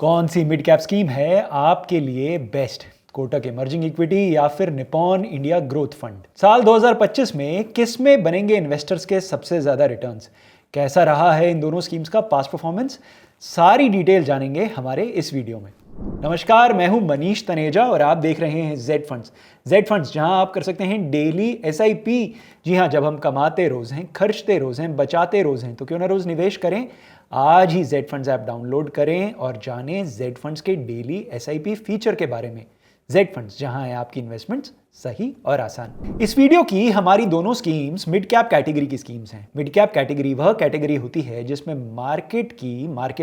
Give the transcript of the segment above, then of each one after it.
कौन सी mid cap scheme है आपके लिए बेस्ट? कोटक इमर्जिंग इक्विटी या फिर निपॉन इंडिया ग्रोथ फंड? साल 2025 में किस में बनेंगे इन्वेस्टर्स के सबसे ज्यादा रिटर्न्स? कैसा रहा है इन दोनों स्कीम्स का पास्ट परफॉर्मेंस? सारी डिटेल जानेंगे हमारे इस वीडियो में। नमस्कार, मैं हूं मनीष तनेजा और आप देख रहे हैं जेड फंड्स। जेड फंड्स, जहां आप कर सकते हैं डेली एसआईपी। जी हां, जब हम कमाते रोज हैं, खर्चते रोज हैं, बचाते रोज हैं, तो क्यों ना रोज निवेश करें। आज ही जेड फंड्स ऐप डाउनलोड करें और जानें जेड फंड्स के डेली एसआईपी फीचर के बारे में। जेड फंड्स, जहां है आपकी इन्वेस्टमेंट्स सही और आसान। इस वीडियो की हमारी दोनों स्कीम्स मिड कैप कैटेगरी की स्कीम्स हैं। मिड कैप कैटेगरी वह कैटेगरी होती है जिसमें मार्केट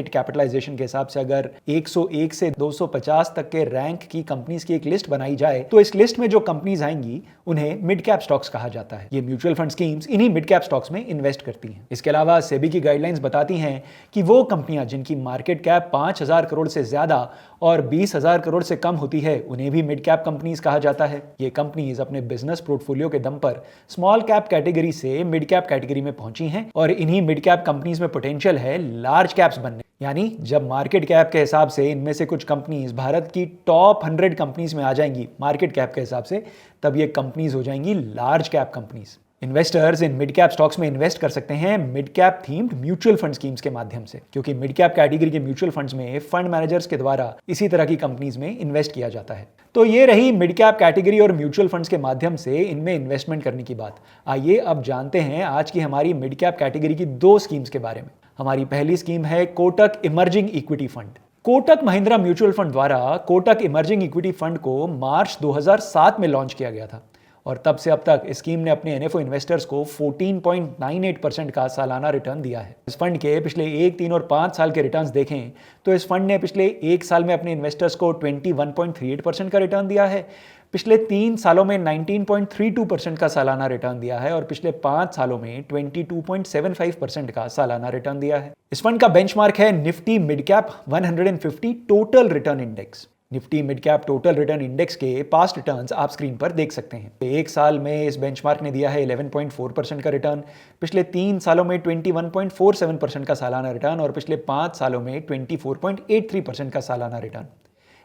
कैपिटलाइजेशन के हिसाब से अगर 101 से 250 तक के रैंक की कंपनीज की एक लिस्ट बनाई जाए तो इस लिस्ट में जो कंपनीज आएंगी उन्हें मिड कैप स्टॉक्स कहा जाता है। ये म्यूचुअल फंड स्कीम्स इन्हीं मिड कैप स्टॉक्स में इन्वेस्ट करती हैं। इसके अलावा सेबी की गाइडलाइंस बताती हैं कि वो कंपनियां जिनकी मार्केट कैप 5,000 करोड़ से ज्यादा और 20,000 करोड़ से कम होती है उन्हें भी मिड कैप कंपनीज कहा जाता है। ये कंपनीज अपने बिजनेस पोर्टफोलियो के दम पर स्मॉल कैप कैटेगरी से मिड कैप कैटेगरी में पहुंची हैं और इन्हीं मिड कैप कंपनीज में पोटेंशियल है लार्ज कैप्स बनने। यानी जब मार्केट कैप के हिसाब से इनमें से कुछ कंपनीज भारत की टॉप 100 कंपनीज में आ जाएंगी मार्केट कैप के हिसाब से, तब ये कंपनीज हो जाएंगी large cap companies. Investors in mid cap stocks में इन्वेस्ट कर सकते हैं mid cap themed mutual fund schemes के माध्यम से, क्योंकि मिड कैप कैटेगरी के म्यूचुअल फंड्स में फंड मैनेजर्स के द्वारा इसी तरह की कंपनीज में इन्वेस्ट किया जाता है। तो ये रही मिड कैप कैटेगरी और म्यूचुअल फंड्स के माध्यम से इनमें इन्वेस्टमेंट करने की बात। आइए अब जानते हैं आज की हमारी मिड कैप कैटेगरी की दो स्कीम्स के बारे में। हमारी पहली स्कीम है Kotak emerging equity fund. Kotak Mahindra mutual fund द्वारा कोटक इमर्जिंग इक्विटी फंड को मार्च 2007 में लॉन्च किया गया था और तब से अब तक इस स्कीम ने अपने एनएफओ इन्वेस्टर्स को 14.98% का सालाना रिटर्न दिया है। इस फंड के पिछले 1, 3 और 5 साल के रिटर्न्स देखें तो इस फंड ने पिछले 1 साल में अपने इन्वेस्टर्स को 21.38% का रिटर्न दिया है, पिछले 3 सालों में 19.32% का सालाना रिटर्न दिया है और पिछले 5 सालों में 22.75% का सालाना रिटर्न दिया है। इस फंड का बेंचमार्क है Nifty mid cap 150 total return index. Nifty mid cap total return index के पास्ट रिटर्न्स आप स्क्रीन पर देख सकते हैं। एक साल में इस बेंचमार्क ने दिया है 11.4% का रिटर्न, पिछले 3 सालों में 21.47% का सालाना रिटर्न और पिछले 5 सालों में 24.83% का सालाना रिटर्न।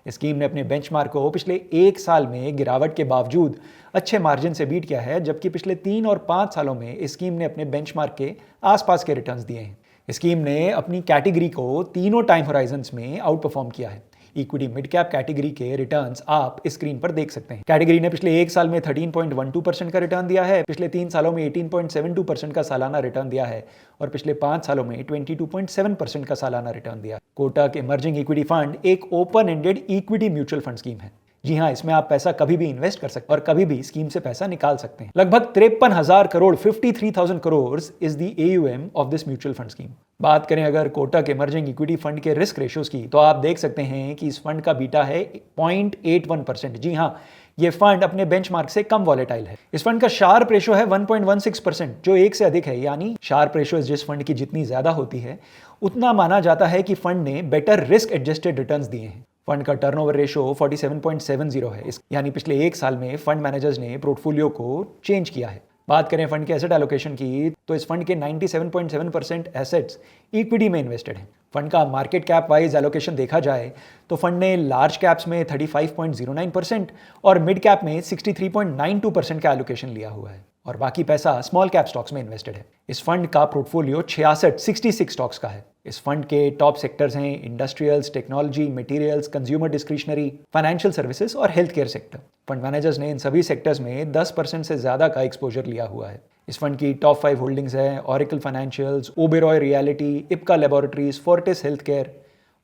स्कीम ने अपने बेंचमार्क को पिछले 1 साल में गिरावट के बावजूद अच्छे मार्जिन से बीट किया है, जबकि पिछले 3 और 5 सालों में इस स्कीम ने अपने बेंचमार्क के आसपास के रिटर्न्स दिए हैं। स्कीम ने अपनी कैटेगरी को तीनों टाइम होराइजन्स में आउट परफॉर्म किया है। इक्विटी मिड कैप कैटेगरी के रिटर्न्स आप स्क्रीन पर देख सकते हैं। कैटेगरी ने पिछले 1 साल में 13.12% का रिटर्न दिया है, पिछले 3 सालों में 18.72% का सालाना रिटर्न दिया है और पिछले 5 सालों में 22.7% का सालाना रिटर्न दिया। कोटक इमर्जिंग इक्विटी फंड एक open ended equity mutual fund scheme है। जी हाँ, इसमें आप पैसा कभी भी इन्वेस्ट कर सकते हैं और कभी भी स्कीम से पैसा निकाल सकते हैं। लगभग 53,000 crore 53,000 crore is the AUM of this mutual fund scheme. बात करें अगर कोटक इमर्जिंग इक्विटी फंड के रिस्क रेशियोज की, तो आप देख सकते हैं कि इस फंड का बीटा है 0.81%। जी हाँ, ये फंड अपने बेंचमार्क से कम वॉलेटाइल है। इस फंड का शार्प रेशो है 1.16%, जो 1 से अधिक है। यानी शार्प रेशो जिस फंड की जितनी ज्यादा होती है उतना माना जाता है कि फंड ने बेटर रिस्क एडजस्टेड रिटर्न्स दिए हैं। फंड का टर्नओवर रेशो 47.70 है। यानी पिछले 1 साल में फंड मैनेजर्स ने पोर्टफोलियो को चेंज किया है। बात करें फंड के एसेट एलोकेशन की, तो इस फंड के 97.7% एसेट्स इक्विटी में इन्वेस्टेड हैं। फंड का मार्केट कैप वाइज एलोकेशन देखा जाए तो फंड ने लार्ज कैप्स में 35.09% और मिड कैप में 63.92% का एलोकेशन लिया हुआ है और बाकी पैसा स्मॉल कैप स्टॉक्स में इन्वेस्टेड है। इस फंड का पोर्टफोलियो 66 स्टॉक्स का है। इस फंड के टॉप सेक्टर्स हैं industrials, technology, materials, consumer discretionary, financial services और health care sector. Fund managers ने इन सभी सेक्टर्स में 10% से ज्यादा का एक्सपोजर लिया हुआ है। इस फंड की टॉप 5 होल्डिंग्स है oracle financials, Oberoi reality, Ipca laboratories, Fortis health care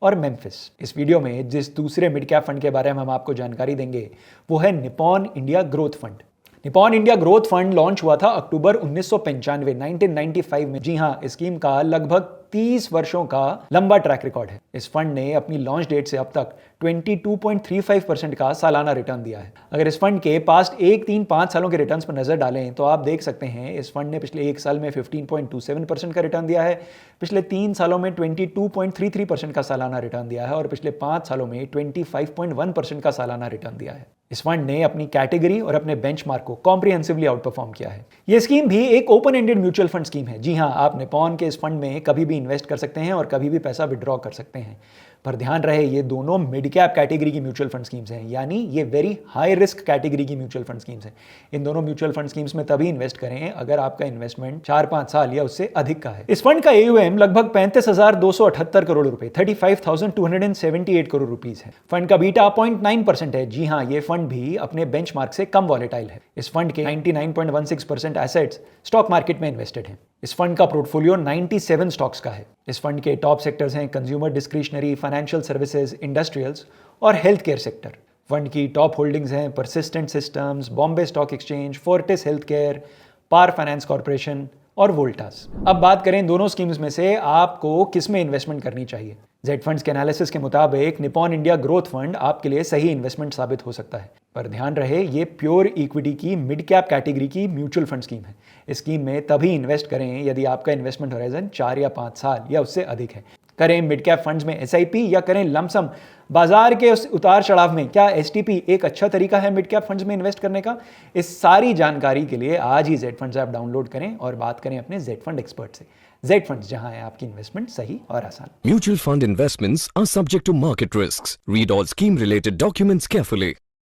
और मेम्फिस। इस वीडियो में जिस दूसरे मिड कैप फंड के बारे में हम आपको जानकारी देंगे वो है Nippon India growth fund. Nippon India growth fund launch हुआ था अक्टूबर 1995 में। जी हाँ, इस स्कीम का लगभग 30 वर्षों का लंबा ट्रैक रिकॉर्ड है। इस फंड ने अपनी लॉन्च डेट से अब तक 22.35% का सालाना रिटर्न दिया है। अगर इस फंड के पास्ट 1, 3, 5 सालों के रिटर्न्स पर नजर डालें तो आप देख सकते हैं इस फंड ने पिछले 1 साल में 15.27% का रिटर्न दिया है, पिछले 3 सालों में 22.33% का सालाना रिटर्न दिया है और पिछले 5 सालों में 25.1% का सालाना रिटर्न दिया है। इस फंड ने अपनी कैटेगरी और अपने बेंचमार्क को कॉम्प्रिहेंसिवली आउट परफॉर्म किया है। यह स्कीम भी एक open ended mutual fund scheme है। जी हां, आप निपॉन के इस फंड में कभी भी इन्वेस्ट कर सकते हैं और कभी भी पैसा विड्रॉ कर सकते हैं। पर ध्यान रहे ये दोनों मिड कैप कैटेगरी की म्यूचुअल फंड स्कीम्स हैं, यानी ये वेरी हाई रिस्क कैटेगरी की म्यूचुअल फंड स्कीम्स हैं। इन दोनों म्यूचुअल फंड स्कीम्स में तभी इन्वेस्ट करें अगर आपका इन्वेस्टमेंट 4-5 साल या उससे अधिक का है। इस फंड का AUM लगभग 35,278 करोड़ रुपए 35,278 करोड़ रुपीस है। फंड का बीटा 0.9% है। जी हाँ, ये फंड भी अपने बेंचमार्क से कम वॉलेटाइल है। इस फंड के 99.16% एसेट्स स्टॉक मार्केट में इन्वेस्टेड हैं। इस फंड का पोर्टफोलियो 97 स्टॉक्स का है। इस फंड के टॉप सेक्टर्स हैं consumer discretionary, financial services, industrials और हेल्थ केयर सेक्टर। फंड की टॉप होल्डिंग्स हैं Persistent Systems, Bombay stock exchange, Fortis health care, power finance corporation और वोल्टास। अब बात करें दोनों स्कीम्स में से आपको किस में इन्वेस्टमेंट करनी चाहिए। जेड फंड्स के एनालिसिस के मुताबिक निपॉन इंडिया ग्रोथ फंड आपके लिए सही इन्वेस्टमेंट साबित हो सकता है, पर ध्यान रहे ये प्योर इक्विटी की मिड कैप कैटेगरी की म्यूचुअल फंड स्कीम है। इस स्कीम में तभी इन्वेस्ट करें यदि आपका इन्वेस्टमेंट होराइजन 4 या 5 साल या उससे अधिक है। करें मिड कैप फंड्स में SIP या करें लमसम। बाजार के उस उतार चढ़ाव में क्या STP एक अच्छा तरीका है मिड कैप फंड्स में इन्वेस्ट करने का? इस सारी जानकारी के लिए आज ही जेड फंड्स ऐप डाउनलोड करें और बात करें अपने जेड फंड एक्सपर्ट से। जेड फंड्स, जहां है आपकी इन्वेस्टमेंट सही और आसान। Mutual fund investments are subject to market risks. Read all scheme related documents carefully.